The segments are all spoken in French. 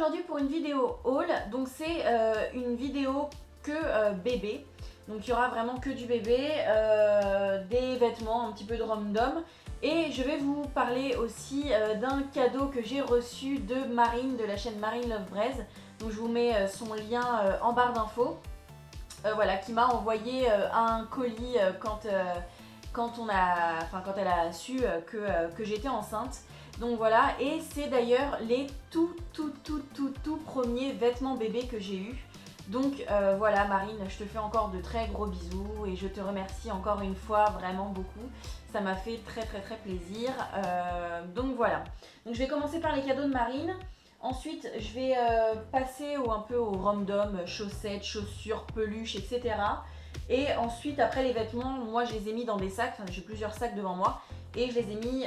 aujourd'hui pour une vidéo haul. Donc c'est une vidéo que bébé. Donc il y aura vraiment que du bébé, des vêtements, un petit peu de random. Et je vais vous parler aussi d'un cadeau que j'ai reçu de Marine, de la chaîne Marine Love Braise. Donc je vous mets son lien en barre d'infos. Voilà, qui m'a envoyé un colis quand elle a su que j'étais enceinte. Donc voilà, et c'est d'ailleurs les tout premiers vêtements bébés que j'ai eu. Donc voilà Marine, je te fais encore de très gros bisous et je te remercie encore une fois vraiment beaucoup. Ça m'a fait très plaisir. Donc voilà. Donc je vais commencer par les cadeaux de Marine. Ensuite, je vais passer un peu au random, chaussettes, chaussures, peluches, etc. Et ensuite, après les vêtements, moi je les ai mis dans des sacs. Enfin, j'ai plusieurs sacs devant moi et je les ai mis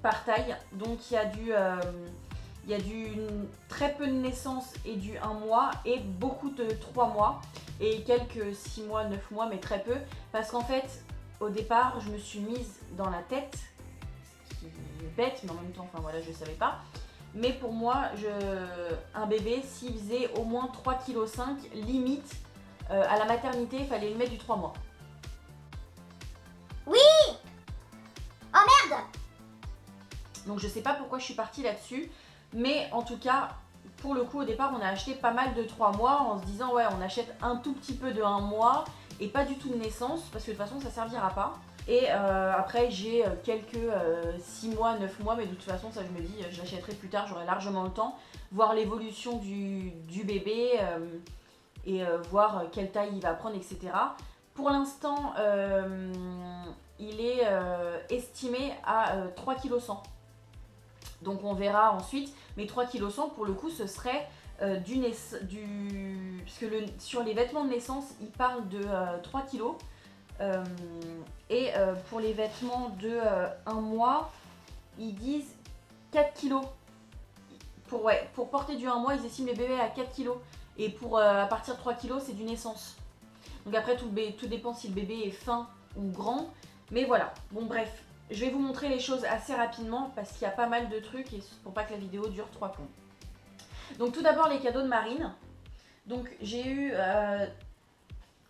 par taille. Donc il y a du très peu de naissance et du 1 mois et beaucoup de 3 mois et quelques 6 mois, 9 mois, mais très peu. Parce qu'en fait, au départ, je me suis mise dans la tête, ce qui est bête, mais en même temps, enfin voilà, je ne savais pas. Mais pour moi, un bébé, s'il faisait au moins 3,5 kg, limite, à la maternité, il fallait le mettre du 3 mois. Oui! Oh merde! Donc je sais pas pourquoi je suis partie là-dessus, mais en tout cas, pour le coup, au départ, on a acheté pas mal de 3 mois en se disant, ouais, on achète un tout petit peu de 1 mois et pas du tout de naissance, parce que de toute façon, ça servira pas. Et après, j'ai quelques 6 mois, 9 mois, mais de toute façon, ça, je me dis, je l'achèterai plus tard, j'aurai largement le temps, voir l'évolution du bébé et voir quelle taille il va prendre, etc. Pour l'instant, il est estimé à 3,1 kg. Donc on verra ensuite, mais 3,1 kg pour le coup, ce serait parce que sur les vêtements de naissance, il parle de 3 kg. Et pour les vêtements de 1 mois, ils disent 4 kg. Pour porter du 1 mois, ils estiment les bébés à 4 kg. Et à partir de 3 kg, c'est du naissance. Donc après, tout dépend si le bébé est fin ou grand. Mais voilà, bon bref, je vais vous montrer les choses assez rapidement parce qu'il y a pas mal de trucs et pour pas que la vidéo dure 3 plombs. Donc tout d'abord, les cadeaux de Marine. Donc j'ai eu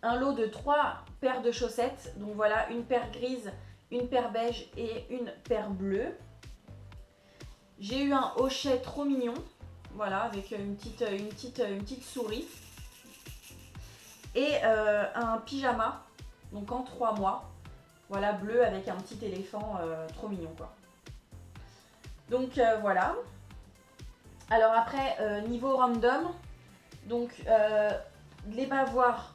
un lot de 3 paires de chaussettes. Donc voilà, une paire grise, une paire beige et une paire bleue. J'ai eu un hochet trop mignon, voilà, avec une petite souris. Et un pyjama, donc en 3 mois. Voilà, bleu avec un petit éléphant trop mignon quoi. Donc voilà. Alors après, niveau random, donc les bavoirs.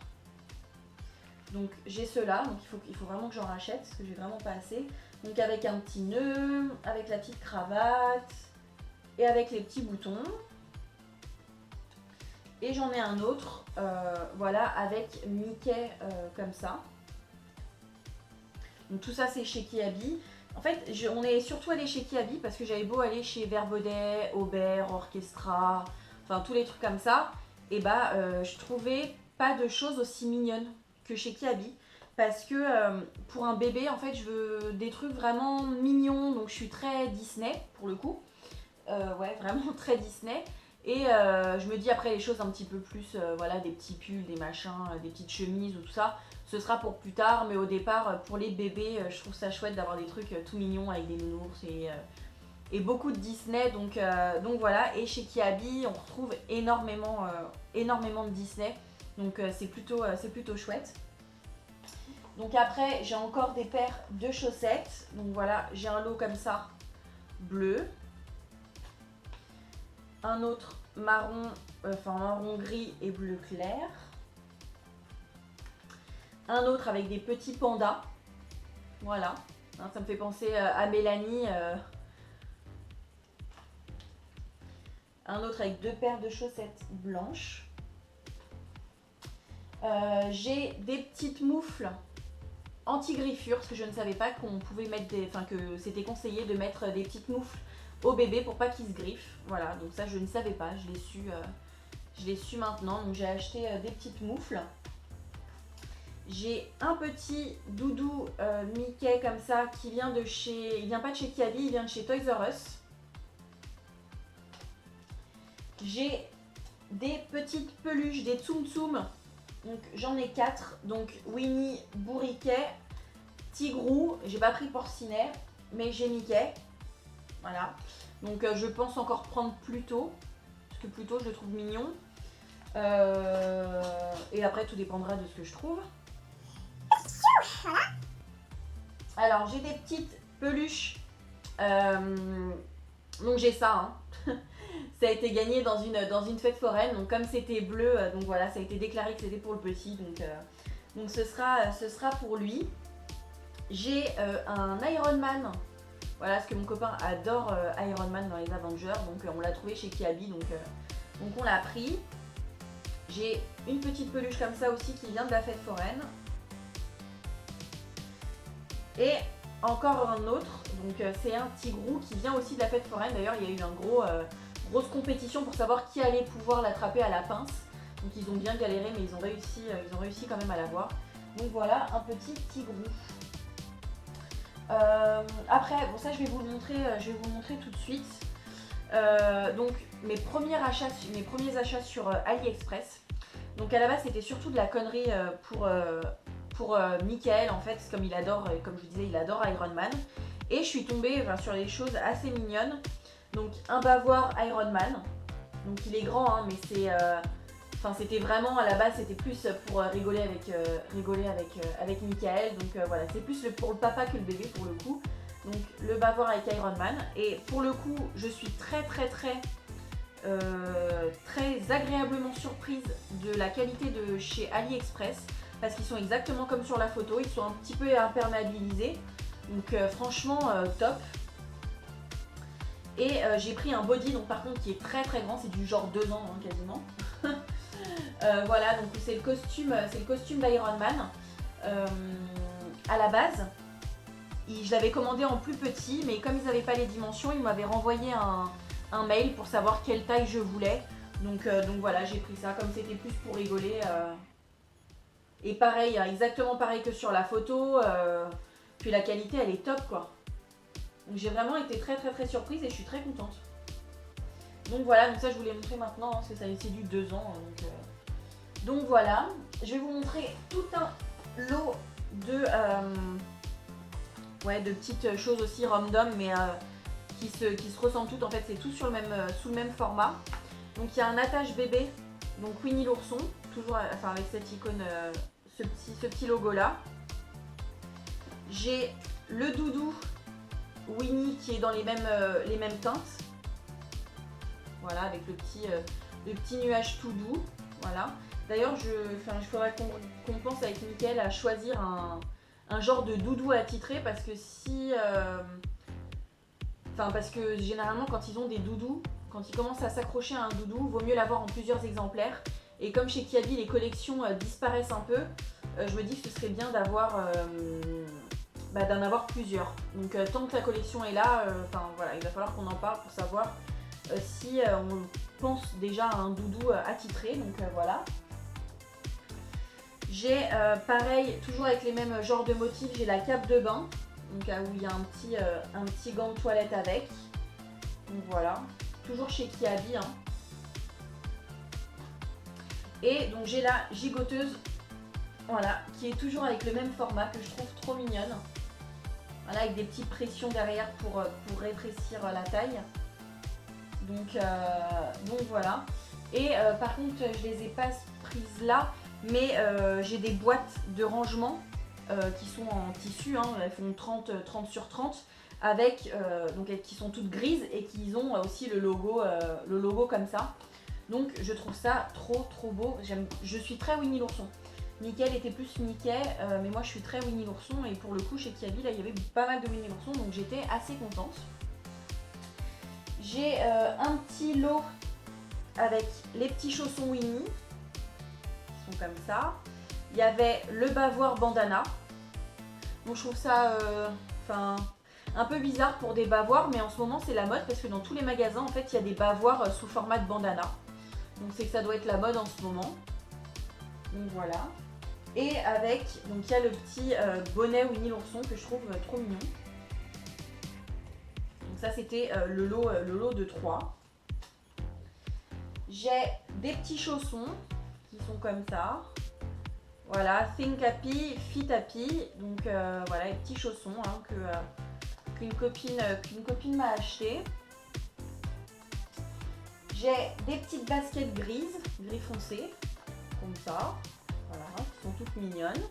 Donc j'ai ceux-là, donc il faut vraiment que j'en rachète parce que j'ai vraiment pas assez. Donc avec un petit nœud, avec la petite cravate et avec les petits boutons. Et j'en ai un autre, voilà, avec Mickey comme ça. Donc tout ça c'est chez Kiabi. En fait, on est surtout allé chez Kiabi parce que j'avais beau aller chez Verbaudet, Aubert, Orchestra, enfin tous les trucs comme ça. Et bah je trouvais pas de choses aussi mignonnes que chez Kiabi. Parce que pour un bébé, en fait, je veux des trucs vraiment mignons. Donc je suis très Disney pour le coup. Ouais, vraiment très Disney. Et je me dis après les choses un petit peu plus, voilà, des petits pulls, des machins, des petites chemises ou tout ça, ce sera pour plus tard. Mais au départ, pour les bébés, je trouve ça chouette d'avoir des trucs tout mignons avec des nounours et beaucoup de Disney. Donc voilà, et chez Kiabi, on retrouve énormément de Disney. Donc c'est plutôt chouette. Donc après, j'ai encore des paires de chaussettes. Donc voilà, j'ai un lot comme ça, bleu. Un autre marron gris et bleu clair. Un autre avec des petits pandas. Voilà, hein, ça me fait penser à Mélanie. Un autre avec 2 paires de chaussettes blanches. J'ai des petites moufles anti-griffures parce que je ne savais pas qu'on pouvait mettre que c'était conseillé de mettre des petites moufles au bébé pour pas qu'il se griffe. Voilà, donc ça je ne savais pas, je l'ai su maintenant. Donc j'ai acheté des petites moufles. J'ai un petit doudou Mickey comme ça qui vient de chez, il vient pas de chez Kiabi, il vient de chez Toys R Us. j'ai des petites peluches, des Tsum Tsum. Donc j'en ai 4. Donc Winnie, Bourriquet, Tigrou. J'ai pas pris Porcinet, mais j'ai Mickey. Voilà. Donc je pense encore prendre Pluto. Parce que Pluto, je le trouve mignon. Et après, tout dépendra de ce que je trouve. Alors, j'ai des petites peluches. Donc j'ai ça. Hein. Ça a été gagné dans une fête foraine. Donc comme c'était bleu, donc voilà, ça a été déclaré que c'était pour le petit. Donc ce sera pour lui. J'ai un Iron Man. Voilà, parce que mon copain adore Iron Man dans les Avengers. Donc on l'a trouvé chez Kiabi. Donc on l'a pris. J'ai une petite peluche comme ça aussi qui vient de la fête foraine. Et encore un autre, donc c'est un Tigrou qui vient aussi de la fête foraine. D'ailleurs, il y a eu une grosse compétition pour savoir qui allait pouvoir l'attraper à la pince. Donc ils ont bien galéré, mais ils ont réussi quand même à l'avoir. Donc voilà, un petit Tigrou. Après, bon ça je vais vous le montrer tout de suite. Donc mes premiers achats sur AliExpress. Donc à la base c'était surtout de la connerie pour Michael en fait, comme il adore, comme je vous disais, il adore Iron Man. Et je suis tombée sur des choses assez mignonnes. Donc un bavoir Iron Man. Donc il est grand hein, mais c'était vraiment à la base c'était plus pour rigoler avec Michael. Donc voilà, c'est plus pour le papa que le bébé pour le coup. Donc le bavoir avec Iron Man. Et pour le coup, je suis très agréablement surprise de la qualité de chez AliExpress. Parce qu'ils sont exactement comme sur la photo, ils sont un petit peu imperméabilisés. Donc franchement top. Et j'ai pris un body, donc par contre qui est très grand, c'est du genre 2 ans hein, quasiment. Voilà, donc c'est le costume d'Iron Man. À la base, je l'avais commandé en plus petit, mais comme ils n'avaient pas les dimensions, ils m'avaient renvoyé un mail pour savoir quelle taille je voulais. Donc voilà, j'ai pris ça, comme c'était plus pour rigoler. Et pareil, exactement pareil que sur la photo. Puis la qualité, elle est top quoi. Donc j'ai vraiment été très surprise et je suis très contente. Donc voilà, donc ça je vous l'ai montré maintenant, hein, parce que c'est du 2 ans. Donc voilà, je vais vous montrer tout un lot de petites choses aussi random, mais qui se ressemblent toutes. En fait, c'est tout sous le même format. Donc il y a un attache bébé, donc Winnie l'ourson, toujours avec cette icône, ce petit logo là. J'ai le doudou Winnie qui est dans les mêmes teintes. Voilà, avec le petit nuage tout doux. Voilà. D'ailleurs, il faudrait qu'on pense avec Mickaël à choisir un genre de doudou attitré parce que parce que généralement quand ils ont des doudous, quand ils commencent à s'accrocher à un doudou, vaut mieux l'avoir en plusieurs exemplaires. Et comme chez Kiabi les collections disparaissent un peu, je me dis que ce serait bien d'en avoir plusieurs. Donc tant que la collection est là, voilà, il va falloir qu'on en parle pour savoir si on pense déjà à un doudou attitré. Donc voilà. J'ai pareil, toujours avec les mêmes genres de motifs, j'ai la cape de bain. Donc où il y a un petit gant de toilette avec. Donc voilà. Toujours chez Kiabi. Hein. Et donc j'ai la gigoteuse. Voilà, qui est toujours avec le même format que je trouve trop mignonne. Voilà, avec des petites pressions derrière pour rétrécir la taille. Donc voilà. Et par contre, je les ai pas prises là, mais j'ai des boîtes de rangement qui sont en tissu, hein, elles font 30 sur 30, avec, qui sont toutes grises et qui ont aussi le logo comme ça. Donc je trouve ça trop beau. Je suis très Winnie l'ourson. Mickaël était plus Mickey, mais moi je suis très Winnie l'ourson et pour le coup chez Kiabi là il y avait pas mal de Winnie l'ourson donc j'étais assez contente. J'ai un petit lot avec les petits chaussons Winnie, qui sont comme ça. Il y avait le bavoir bandana, donc je trouve ça un peu bizarre pour des bavoirs, mais en ce moment c'est la mode parce que dans tous les magasins en fait il y a des bavoirs sous format de bandana, donc c'est que ça doit être la mode en ce moment. Donc voilà. Et donc il y a le petit bonnet Winnie l'ourson que je trouve trop mignon. Donc ça c'était le lot de 3. J'ai des petits chaussons qui sont comme ça. Voilà, Think Happy, Fit Happy. Donc voilà, les petits chaussons hein, qu'une copine m'a acheté. J'ai des petites baskets grises, gris foncé, comme ça. Voilà, qui sont toutes mignonnes.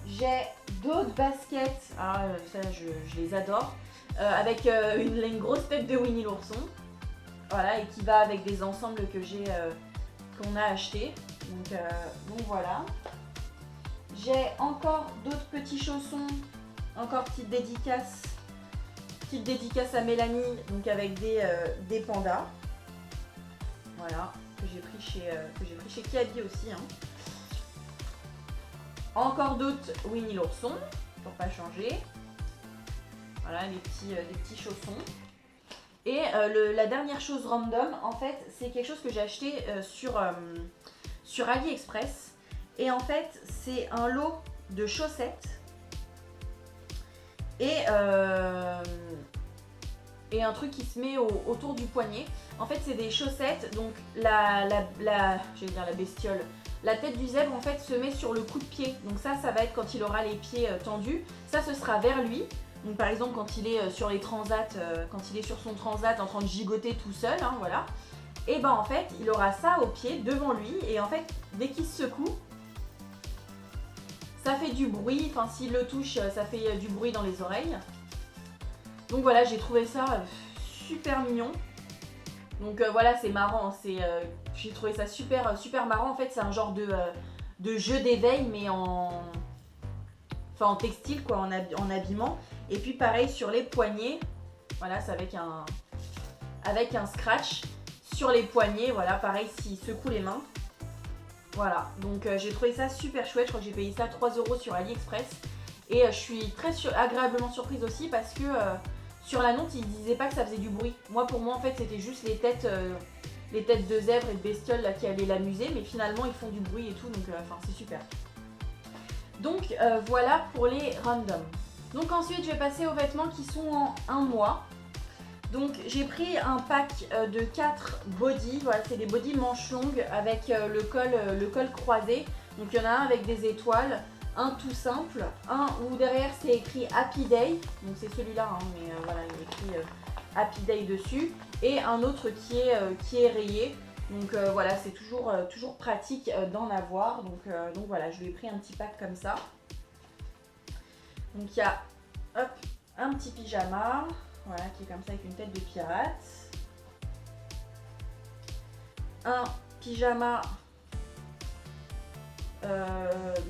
J'ai d'autres baskets, ça je les adore, avec une grosse tête de Winnie l'ourson. Voilà, et qui va avec des ensembles qu'on a achetés. Donc voilà. J'ai encore d'autres petits chaussons, encore petite dédicace à Mélanie, donc avec des pandas. Voilà, que j'ai pris chez Kiabi aussi. Hein. Encore d'autres Winnie l'ourson, pour pas changer. Voilà, des petits chaussons. Et la dernière chose random, en fait, c'est quelque chose que j'ai acheté sur AliExpress. Et en fait, c'est un lot de chaussettes et un truc qui se met autour du poignet. En fait, c'est des chaussettes, donc la bestiole. La tête du zèbre, en fait, se met sur le coup de pied. Donc ça va être quand il aura les pieds tendus. Ça, ce sera vers lui. Donc par exemple quand il est sur les transats, quand il est sur son transat en train de gigoter tout seul, hein, voilà. Et ben en fait il aura ça au pied devant lui et en fait dès qu'il se secoue, ça fait du bruit, enfin s'il le touche ça fait du bruit dans les oreilles. Donc voilà, j'ai trouvé ça super mignon. Donc voilà, c'est marrant, j'ai trouvé ça super marrant. En fait c'est un genre de jeu d'éveil mais en textile quoi, en habillement. Et puis pareil sur les poignets, voilà, c'est avec un scratch sur les poignets, voilà, pareil s'il secoue les mains. Voilà, donc j'ai trouvé ça super chouette, je crois que j'ai payé ça 3 € sur AliExpress. Et je suis très agréablement surprise aussi parce que sur l'annonce, ils disaient pas que ça faisait du bruit. Pour moi en fait c'était juste les têtes de zèbres et de bestioles là, qui allaient l'amuser, mais finalement ils font du bruit et tout, donc c'est super. Donc voilà pour les randoms. Donc ensuite je vais passer aux vêtements qui sont en 1 mois. Donc j'ai pris un pack de 4 bodys. Voilà, c'est des bodys manches longues avec le col croisé. Donc il y en a un avec des étoiles, un tout simple, un où derrière c'est écrit Happy Day. Donc c'est celui-là, hein, mais voilà, il est écrit Happy Day dessus. Et un autre qui est rayé. Donc voilà, c'est toujours pratique d'en avoir. Donc voilà, je lui ai pris un petit pack comme ça. Donc il y a un petit pyjama, voilà, qui est comme ça avec une tête de pirate. Un pyjama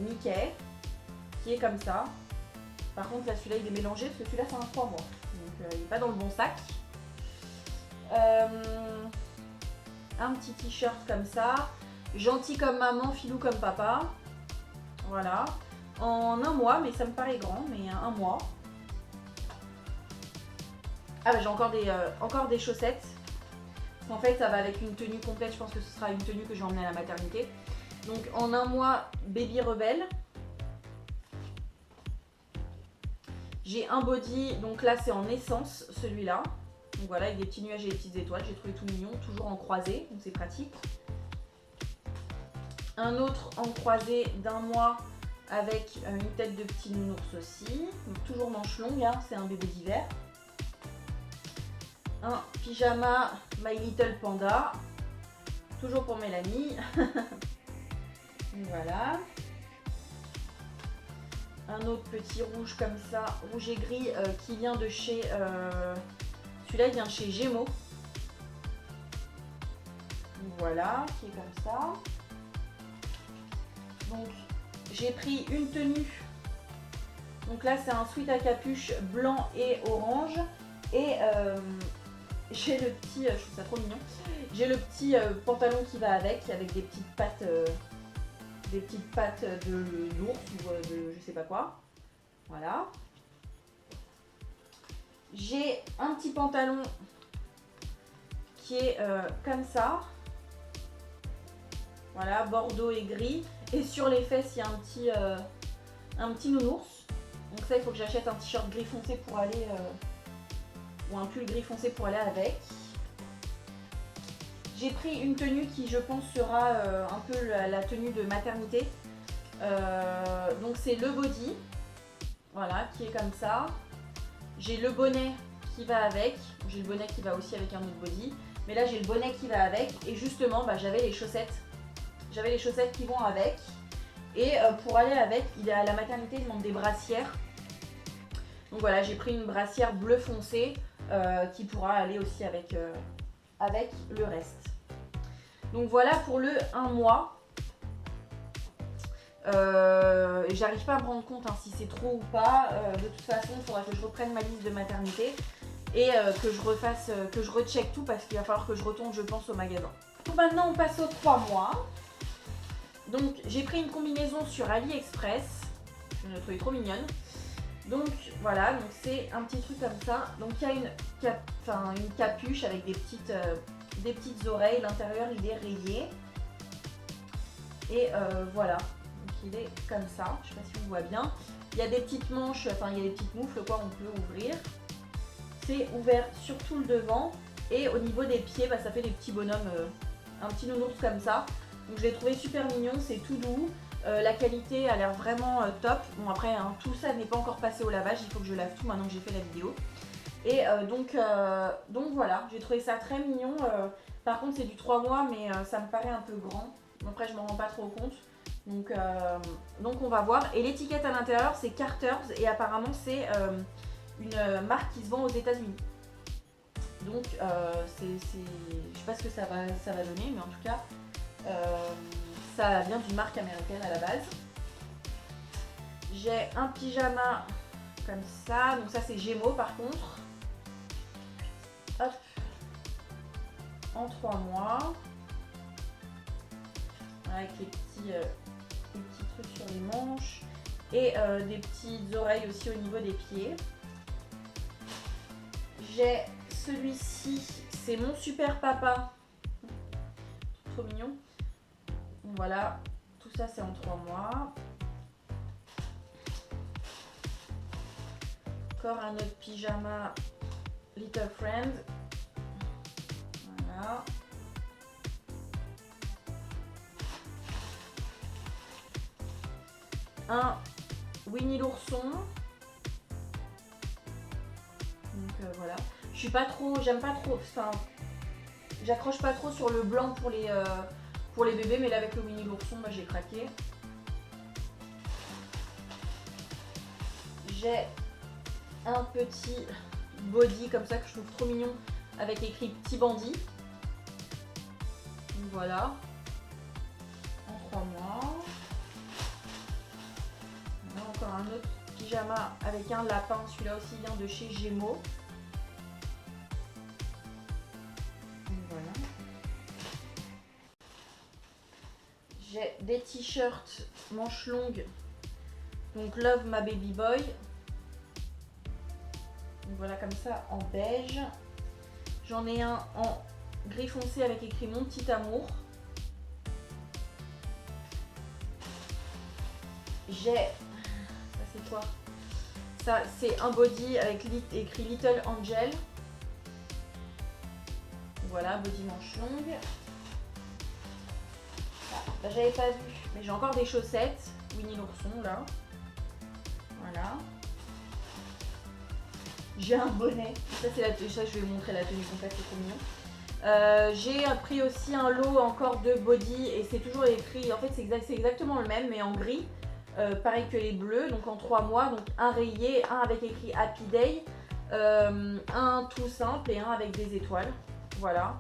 Mickey, qui est comme ça. Par contre là celui-là il est mélangé parce que celui-là c'est un 3 mois. Donc il n'est pas dans le bon sac. Un petit t-shirt comme ça. Gentil comme maman, filou comme papa. Voilà. En 1 mois, mais ça me paraît grand, mais 1 mois. Ah bah j'ai encore des chaussettes. En fait ça va avec une tenue complète, je pense que ce sera une tenue que je vais emmener à la maternité. Donc en 1 mois, Baby Rebelle. J'ai un body, donc là c'est en essence celui-là. Donc voilà, avec des petits nuages et des petites étoiles, j'ai trouvé tout mignon, toujours en croisé, donc c'est pratique. Un autre en croisé d'1 mois avec une tête de petit nounours aussi, donc toujours manche longue, hein, c'est un bébé d'hiver. Un pyjama My Little Panda, toujours pour Mélanie. Voilà. Un autre petit rouge comme ça, rouge et gris, qui vient de chez... celui-là il vient de chez Gémeaux. Voilà, qui est comme ça. Donc j'ai pris une tenue. Donc là c'est un sweat à capuche blanc et orange. Et j'ai le petit, je trouve ça trop mignon. J'ai le petit pantalon qui va avec des petites pattes de l'ours ou de je sais pas quoi. Voilà. J'ai un petit pantalon qui est comme ça. Voilà, bordeaux et gris. Et sur les fesses, il y a un petit nounours. Donc ça, il faut que j'achète un t-shirt gris foncé pour aller... ou un pull gris foncé pour aller avec. J'ai pris une tenue qui je pense sera un peu la tenue de maternité. Donc c'est le body, voilà, qui est comme ça. J'ai le bonnet qui va avec, j'ai le bonnet qui va aussi avec un autre body. Mais là j'ai le bonnet qui va avec et justement j'avais les chaussettes. J'avais les chaussettes qui vont avec. Et pour aller avec, à la maternité, il demande des brassières. Donc voilà, j'ai pris une brassière bleu foncé qui pourra aller aussi avec le reste. Donc voilà pour le 1 mois. J'arrive pas à me rendre compte si c'est trop ou pas. De toute façon, il faudra que je reprenne ma liste de maternité et que je recheck tout parce qu'il va falloir que je retourne, je pense, au magasin. Donc maintenant, on passe aux 3 mois. Donc j'ai pris une combinaison sur AliExpress. Je l'ai trouvée trop mignonne. Donc voilà, donc c'est un petit truc comme ça. Donc il y a une capuche avec des petites oreilles. L'intérieur il est rayé. Et voilà, donc il est comme ça. Je sais pas si on voit bien. Il y a des petites manches, il y a des petites moufles quoi, on peut ouvrir. C'est ouvert sur tout le devant. Et au niveau des pieds, ça fait des petits bonhommes, un petit nounours comme ça. Donc je l'ai trouvé super mignon, c'est tout doux. La qualité a l'air vraiment top. Bon après, tout ça n'est pas encore passé au lavage, il faut que je lave tout maintenant que j'ai fait la vidéo. Et donc voilà, j'ai trouvé ça très mignon. Par contre c'est du 3 mois mais ça me paraît un peu grand. Après je m'en rends pas trop compte. Donc on va voir. Et l'étiquette à l'intérieur c'est Carter's et apparemment c'est une marque qui se vend aux États-Unis. Donc je sais pas ce que ça va donner mais en tout cas ça vient d'une marque américaine à la base. J'ai un pyjama comme ça, donc ça c'est Gémeaux par contre. Hop, en 3 mois. Avec les petits trucs sur les manches. Et des petites oreilles aussi au niveau des pieds. J'ai celui-ci, c'est mon super papa. Trop mignon. Voilà, tout ça c'est en 3 mois. Encore un autre pyjama Little Friend. Voilà. Un Winnie l'ourson. Donc voilà. Je suis pas trop, j'aime pas trop, j'accroche pas trop sur le blanc pour les bébés, mais là avec le Winnie l'ourson, j'ai craqué. J'ai un petit body comme ça que je trouve trop mignon avec écrit Petit Bandit. Donc voilà, en 3 mois. On a encore un autre pyjama avec un lapin, celui-là aussi vient de chez Gémeaux. Donc voilà. J'ai des t-shirts manches longues, donc Love My Baby Boy. Donc voilà comme ça en beige. J'en ai un en gris foncé avec écrit Mon Petit Amour. J'ai, ça c'est quoi? Ça c'est un body avec écrit Little Angel. Voilà, body manche longue. Là, j'avais pas vu, mais j'ai encore des chaussettes Winnie l'ourson là. Voilà. J'ai un bonnet. Ça c'est ça je vais vous montrer la tenue complète, c'est trop mignon. J'ai pris aussi un lot encore de body et c'est toujours écrit, en fait c'est exactement le même mais en gris. Pareil que les bleus, donc en 3 mois, donc un rayé, un avec écrit Happy Day, un tout simple et un avec des étoiles. Voilà.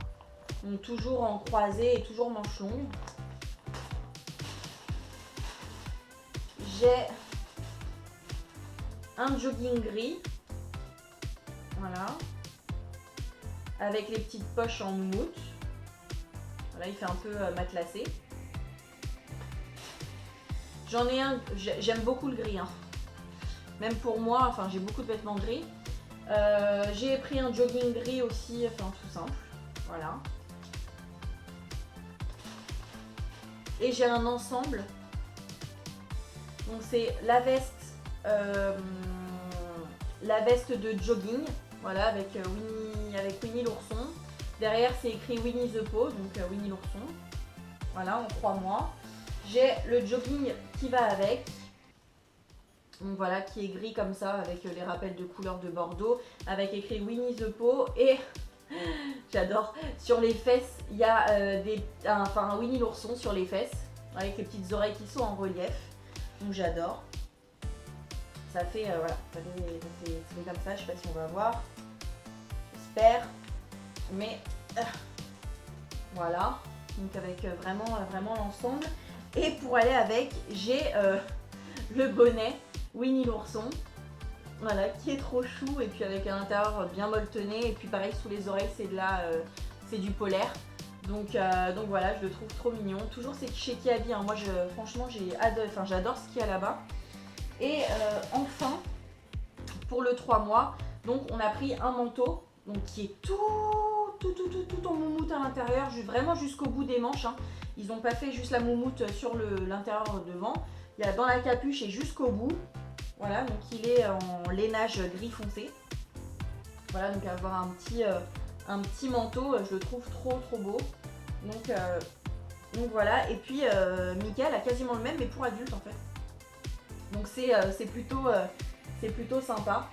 Donc toujours en croisé et toujours manche longue. J'ai un jogging gris. Voilà. Avec les petites poches en moumoute. Voilà, il fait un peu matelassé. J'en ai un, j'aime beaucoup le gris. Hein. Même pour moi, enfin j'ai beaucoup de vêtements gris. J'ai pris un jogging gris aussi, enfin tout simple. Voilà. Et j'ai un ensemble. Donc c'est la veste de jogging. Voilà, avec Winnie l'ourson. Derrière c'est écrit Winnie the Pooh, donc Winnie l'ourson. Voilà, en 3 mois. J'ai le jogging qui va avec. Donc voilà, qui est gris comme ça, avec les rappels de couleur de Bordeaux, avec écrit Winnie the Pooh. Et j'adore, sur les fesses, il y a un Winnie l'ourson sur les fesses, avec les petites oreilles qui sont en relief. Donc j'adore. Ça fait, voilà, ça fait comme ça, je sais pas si on va voir. J'espère. Mais voilà, donc avec vraiment l'ensemble. Et pour aller avec, j'ai le bonnet Winnie l'ourson, voilà, qui est trop chou, et puis avec un intérieur bien molletonné, et puis pareil sous les oreilles c'est du polaire. Donc voilà, je le trouve trop mignon. Toujours c'est chez Kiabi, hein. Moi franchement j'adore ce qu'il y a là-bas. Et enfin, pour le 3 mois, donc on a pris un manteau donc, qui est tout en moumoute à l'intérieur, vraiment jusqu'au bout des manches, hein. Ils n'ont pas fait juste la moumoute sur l'intérieur devant. Il y a dans la capuche et jusqu'au bout. Voilà, donc il est en lainage gris foncé. Voilà, donc avoir un petit manteau, je le trouve trop beau. Donc voilà, et puis Michael a quasiment le même mais pour adulte en fait. Donc c'est plutôt sympa.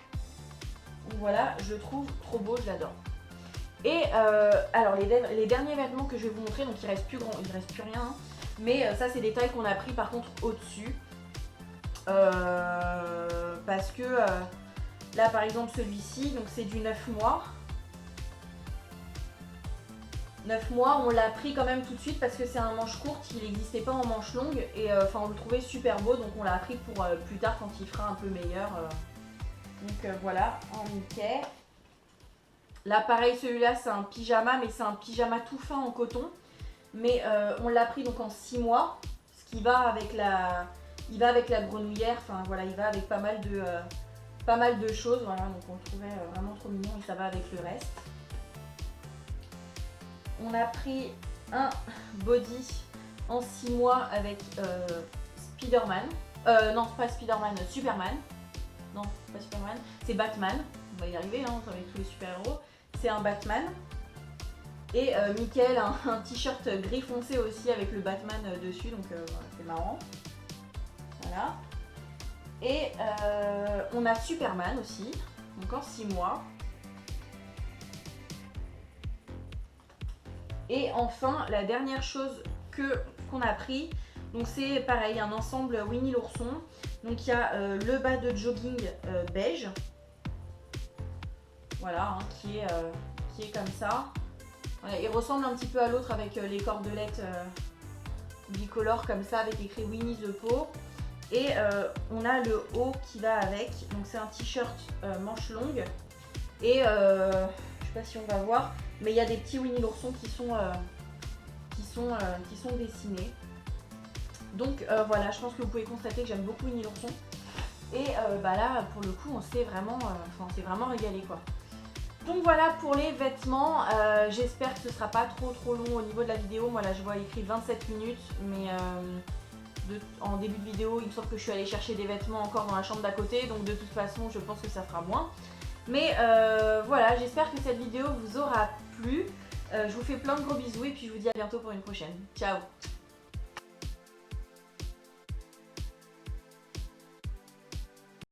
Donc voilà, je le trouve trop beau, je l'adore. Et alors les derniers vêtements que je vais vous montrer, donc il reste plus rien, hein, mais ça c'est des tailles qu'on a pris par contre au-dessus. Parce que là par exemple celui-ci, donc c'est du 9 mois. 9 mois, on l'a pris quand même tout de suite parce que c'est un manche courte, il n'existait pas en manche longue et on le trouvait super beau, donc on l'a pris pour plus tard quand il fera un peu meilleur. Donc voilà, en Mickey. Là pareil, celui-là c'est un pyjama, mais c'est un pyjama tout fin en coton. Mais on l'a pris donc en 6 mois, ce qui va avec la grenouillère, enfin voilà, il va avec pas mal de choses, voilà, donc on le trouvait vraiment trop mignon et ça va avec le reste. On a pris un body en 6 mois avec Spider-Man, non pas Spider-Man, Superman, non pas Superman, c'est Batman, on va y arriver hein, avec tous les super-héros, c'est un Batman. Et Michael a un t-shirt gris foncé aussi avec le Batman dessus, donc voilà, c'est marrant. Voilà. Et on a Superman aussi, donc en 6 mois. Et enfin, la dernière chose qu'on a pris, donc c'est pareil, un ensemble Winnie l'ourson. Donc il y a le bas de jogging beige, voilà, hein, qui est comme ça. Voilà, il ressemble un petit peu à l'autre avec les cordelettes bicolores comme ça, avec écrit Winnie the Pooh. Et on a le haut qui va avec, donc c'est un t-shirt manche longue. Et je sais pas si on va voir, mais il y a des petits Winnie l'ourson qui sont dessinés. Donc voilà, je pense que vous pouvez constater que j'aime beaucoup Winnie l'ourson. Et là, pour le coup, on s'est vraiment régalé quoi. Donc voilà pour les vêtements, j'espère que ce sera pas trop long au niveau de la vidéo. Moi là je vois écrit 27 minutes, mais en début de vidéo il me semble que je suis allée chercher des vêtements encore dans la chambre d'à côté, donc de toute façon je pense que ça fera moins. Mais voilà, j'espère que cette vidéo vous aura plu. Je vous fais plein de gros bisous et puis je vous dis à bientôt pour une prochaine. Ciao!